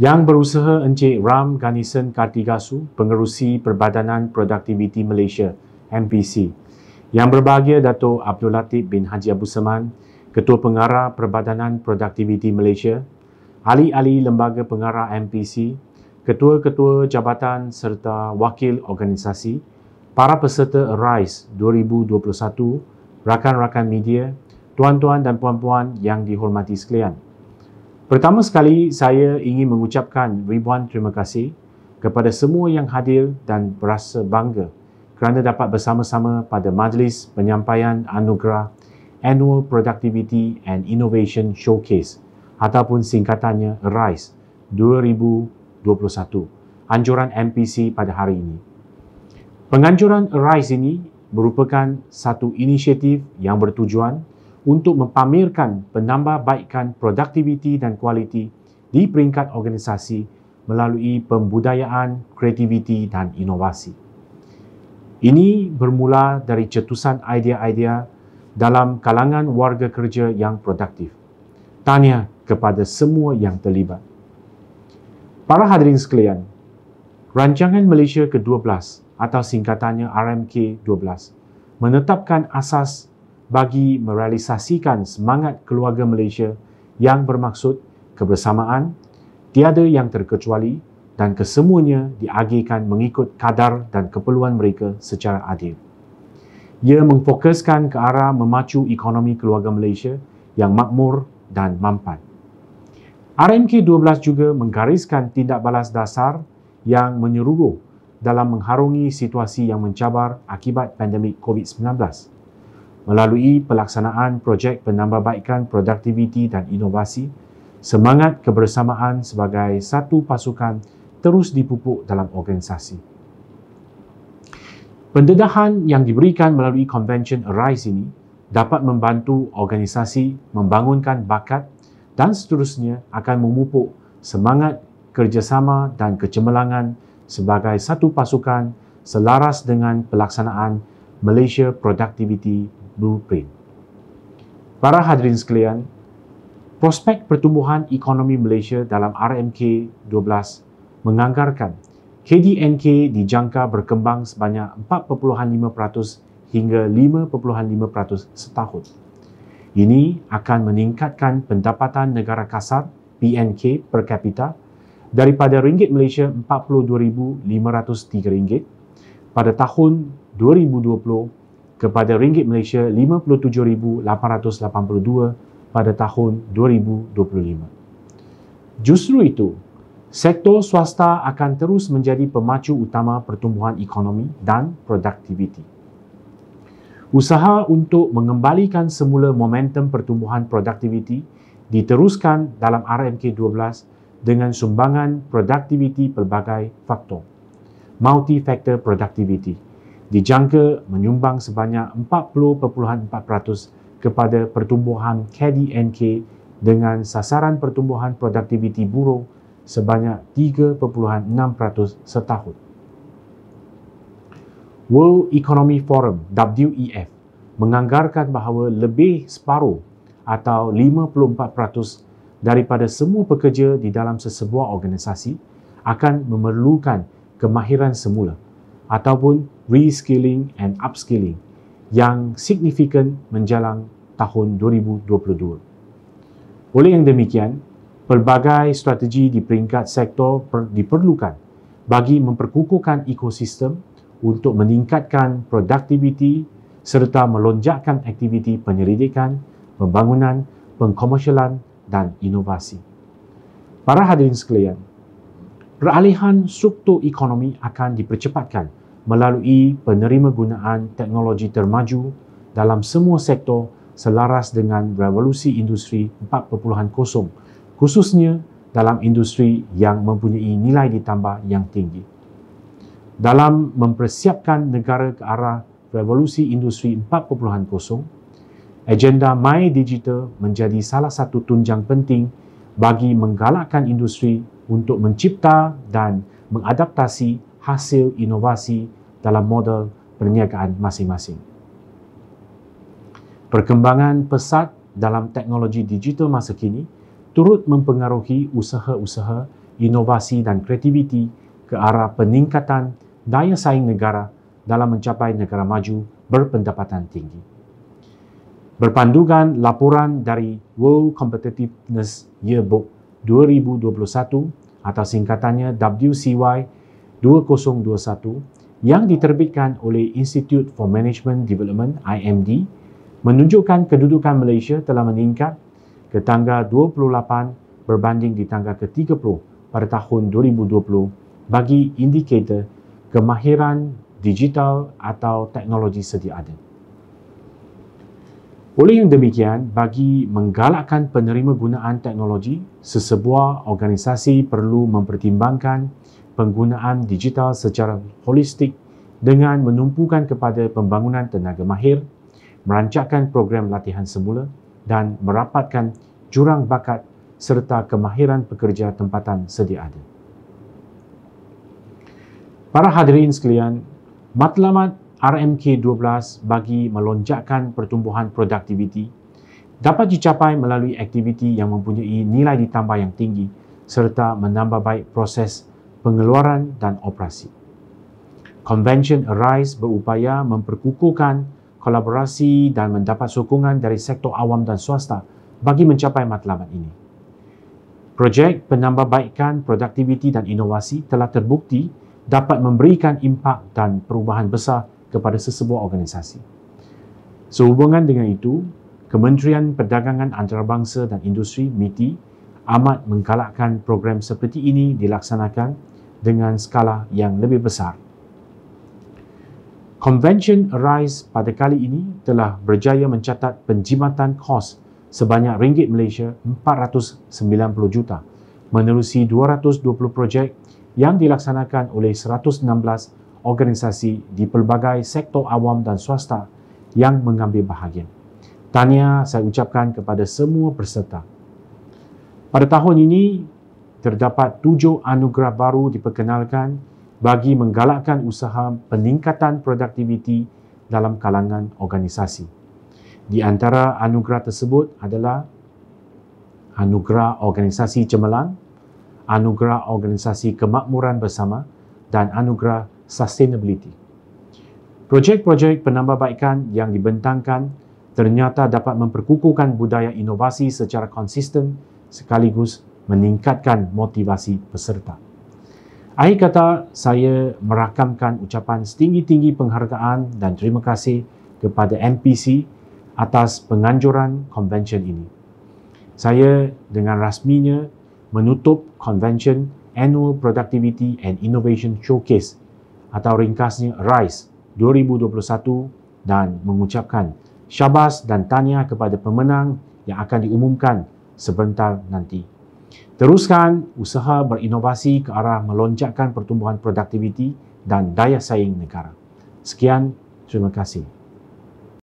Yang berusaha Encik Ram Ganesan Kartigasu, Pengerusi Perbadanan Produktiviti Malaysia, MPC. Yang berbahagia Dato' Abdul Latif bin Haji Abu Seman, Ketua Pengarah Perbadanan Produktiviti Malaysia, ahli-ahli Lembaga Pengarah MPC, Ketua-Ketua Jabatan serta Wakil Organisasi, para peserta ARISE 2021, rakan-rakan media, tuan-tuan dan puan-puan yang dihormati sekalian. Pertama sekali, saya ingin mengucapkan ribuan terima kasih kepada semua yang hadir dan berasa bangga kerana dapat bersama-sama pada majlis penyampaian anugerah Annual Productivity and Innovation Showcase ataupun singkatannya ARISE 2021, anjuran MPC pada hari ini. Penganjuran ARISE ini merupakan satu inisiatif yang bertujuan untuk mempamerkan penambahbaikan produktiviti dan kualiti di peringkat organisasi melalui pembudayaan, kreativiti dan inovasi. Ini bermula dari cetusan idea-idea dalam kalangan warga kerja yang produktif. Tahniah kepada semua yang terlibat. Para hadirin sekalian, Rancangan Malaysia ke-12 atau singkatannya RMK-12 menetapkan asas bagi merealisasikan semangat keluarga Malaysia yang bermaksud kebersamaan, tiada yang terkecuali dan kesemuanya diagihkan mengikut kadar dan keperluan mereka secara adil. Ia memfokuskan ke arah memacu ekonomi keluarga Malaysia yang makmur dan mampan. RMK-12 juga menggariskan tindak balas dasar yang menyeluruh dalam mengharungi situasi yang mencabar akibat pandemik COVID-19 melalui pelaksanaan projek penambahbaikan produktiviti dan inovasi. Semangat kebersamaan sebagai satu pasukan terus dipupuk dalam organisasi. Pendedahan yang diberikan melalui Convention ARISE ini dapat membantu organisasi membangunkan bakat dan seterusnya akan memupuk semangat kerjasama dan kecemerlangan sebagai satu pasukan selaras dengan pelaksanaan Malaysia Productivity Blueprint. Para hadirin sekalian, prospek pertumbuhan ekonomi Malaysia dalam RMK-12 menganggarkan KDNK dijangka berkembang sebanyak 4.5% hingga 5.5% setahun. Ini akan meningkatkan pendapatan negara kasar PNK per kapita daripada ringgit Malaysia RM42,503 pada tahun 2020 kepada ringgit Malaysia RM57,882 pada tahun 2025. Justru itu, sektor swasta akan terus menjadi pemacu utama pertumbuhan ekonomi dan produktiviti. Usaha untuk mengembalikan semula momentum pertumbuhan produktiviti diteruskan dalam RMK-12 dengan sumbangan produktiviti pelbagai faktor. Multi-factor productivity dijangka menyumbang sebanyak 40.4% kepada pertumbuhan KDNK dengan sasaran pertumbuhan produktiviti buruh sebanyak 3.6% setahun. World Economic Forum (WEF) menganggarkan bahawa lebih separuh atau 54% daripada semua pekerja di dalam sesebuah organisasi akan memerlukan kemahiran semula ataupun reskilling and upskilling yang signifikan menjelang tahun 2022. Oleh yang demikian, pelbagai strategi di peringkat sektor diperlukan bagi memperkukuhkan ekosistem untuk meningkatkan produktiviti serta melonjakkan aktiviti penyelidikan, pembangunan, pengkomersialan dan inovasi. Para hadirin sekalian, peralihan struktur ekonomi akan dipercepatkan melalui penerimagunaan teknologi termaju dalam semua sektor selaras dengan revolusi industri 4.0, khususnya dalam industri yang mempunyai nilai ditambah yang tinggi. Dalam mempersiapkan negara ke arah revolusi industri 4.0, agenda My Digital menjadi salah satu tunjang penting bagi menggalakkan industri untuk mencipta dan mengadaptasi hasil inovasi dalam model perniagaan masing-masing. Perkembangan pesat dalam teknologi digital masa kini turut mempengaruhi usaha-usaha inovasi dan kreativiti ke arah peningkatan daya saing negara dalam mencapai negara maju berpendapatan tinggi. Berpandukan laporan dari World Competitiveness Yearbook 2021 atau singkatannya WCY 2021 yang diterbitkan oleh Institute for Management Development IMD menunjukkan kedudukan Malaysia telah meningkat ke tangga 28 berbanding di tangga ke-30 pada tahun 2020 bagi indikator kemahiran digital atau teknologi sedia ada. Oleh yang demikian, bagi menggalakkan penerima gunaan teknologi, sesebuah organisasi perlu mempertimbangkan penggunaan digital secara holistik dengan menumpukan kepada pembangunan tenaga mahir, merancangkan program latihan semula dan merapatkan jurang bakat serta kemahiran pekerja tempatan sedia ada. Para hadirin sekalian, matlamat RMK12 bagi melonjakkan pertumbuhan produktiviti dapat dicapai melalui aktiviti yang mempunyai nilai ditambah yang tinggi serta menambah baik proses pengeluaran dan operasi. Convention Arise berupaya memperkukuhkan kolaborasi dan mendapat sokongan dari sektor awam dan swasta bagi mencapai matlamat ini. Projek penambahbaikan produktiviti dan inovasi telah terbukti dapat memberikan impak dan perubahan besar kepada sesebuah organisasi. Sehubungan dengan itu, Kementerian Perdagangan Antarabangsa dan Industri MITI amat menggalakkan program seperti ini dilaksanakan dengan skala yang lebih besar. Convention Arise pada kali ini telah berjaya mencatat penjimatan kos sebanyak ringgit Malaysia 490 juta menerusi 220 projek yang dilaksanakan oleh 116 organisasi di pelbagai sektor awam dan swasta yang mengambil bahagian. Tahniah saya ucapkan kepada semua peserta. Pada tahun ini, terdapat 7 anugerah baru diperkenalkan bagi menggalakkan usaha peningkatan produktiviti dalam kalangan organisasi. Di antara anugerah tersebut adalah Anugerah Organisasi Cemerlang, Anugerah Organisasi Kemakmuran Bersama dan Anugerah Sustainability. Projek-projek penambahbaikan yang dibentangkan ternyata dapat memperkukuhkan budaya inovasi secara konsisten sekaligus meningkatkan motivasi peserta. Akhir kata, saya merakamkan ucapan setinggi-tinggi penghargaan dan terima kasih kepada MPC atas penganjuran konvensyen ini. Saya dengan rasminya menutup Convention Annual Productivity and Innovation Showcase atau ringkasnya RISE 2021 dan mengucapkan syabas dan tahniah kepada pemenang yang akan diumumkan sebentar nanti. Teruskan usaha berinovasi ke arah melonjakkan pertumbuhan produktiviti dan daya saing negara. Sekian, terima kasih.